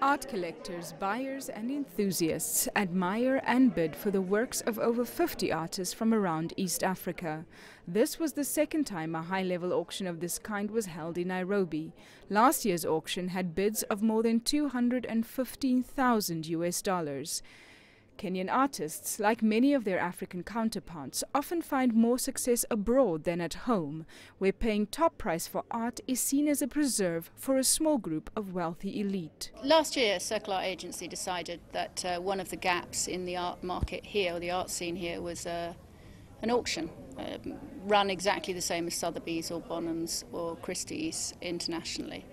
Art collectors, buyers and enthusiasts admire and bid for the works of over 50 artists from around East Africa. This was the second time a high-level auction of this kind was held in Nairobi. Last year's auction had bids of more than $215,000. Kenyan artists, like many of their African counterparts, often find more success abroad than at home, where paying top price for art is seen as a preserve for a small group of wealthy elite. Last year, Circle Art Agency decided that one of the gaps in the art market here, or the art scene here, was an auction run exactly the same as Sotheby's or Bonhams or Christie's internationally.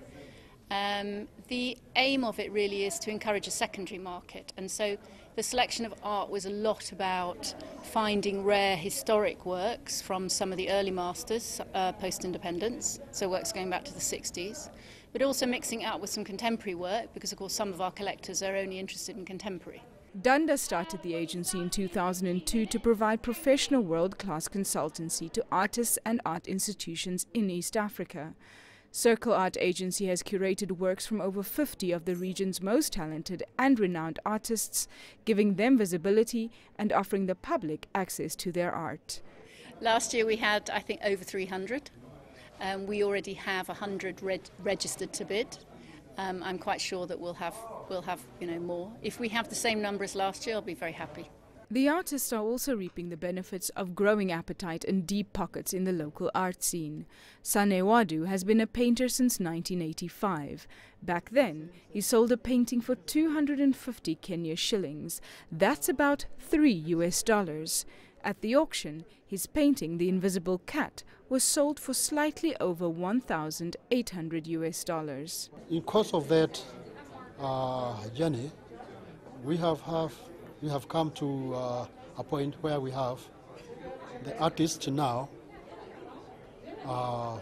The aim of it really is to encourage a secondary market, and so the selection of art was a lot about finding rare historic works from some of the early masters post-independence, so works going back to the 60s, but also mixing it up with some contemporary work because of course some of our collectors are only interested in contemporary. DANDA started the agency in 2002 to provide professional world-class consultancy to artists and art institutions in East Africa. Circle Art Agency has curated works from over 50 of the region's most talented and renowned artists, giving them visibility and offering the public access to their art. Last year we had, I think, over 300. We already have 100 registered to bid. I'm quite sure that we'll have more. If we have the same number as last year, I'll be very happy. The artists are also reaping the benefits of growing appetite and deep pockets in the local art scene. Sanewadu has been a painter since 1985. Back then, he sold a painting for 250 Kenya shillings. That's about $3. At the auction, his painting, The Invisible Cat, was sold for slightly over $1,800. In course of that journey, we have come to a point where we have the artists now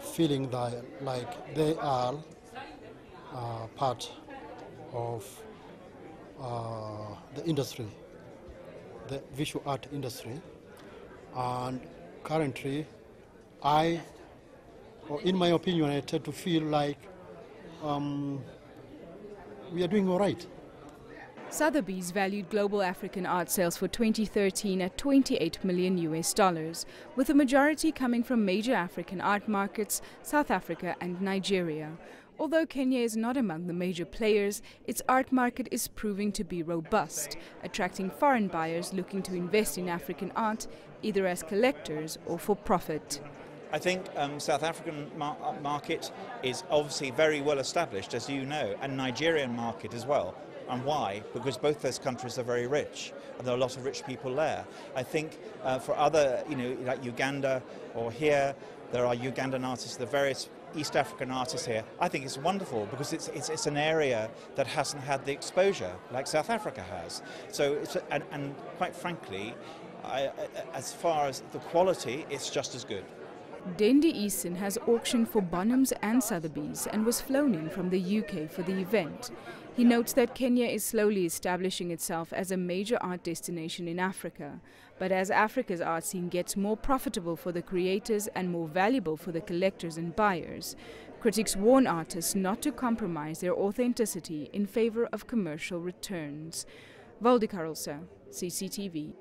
feeling that like they are part of the industry, the visual art industry, and currently in my opinion, I tend to feel like we are doing all right. Sotheby's valued global African art sales for 2013 at $28 million, with the majority coming from major African art markets, South Africa and Nigeria. Although Kenya is not among the major players, its art market is proving to be robust, attracting foreign buyers looking to invest in African art, either as collectors or for profit. I think South African market is obviously very well established, as you know, and Nigerian market as well. And why? Because both those countries are very rich, and there are a lot of rich people there. I think for other, like Uganda or here, there are Ugandan artists, the various East African artists here. I think it's wonderful because it's an area that hasn't had the exposure like South Africa has. So, and quite frankly, as far as the quality, it's just as good. DENDY EASTON has auctioned for Bonhams and Sotheby's and was flown in from the UK for the event. He notes that Kenya is slowly establishing itself as a major art destination in Africa. But as Africa's art scene gets more profitable for the creators and more valuable for the collectors and buyers, critics warn artists not to compromise their authenticity in favor of commercial returns. Valdi Karolse, CCTV.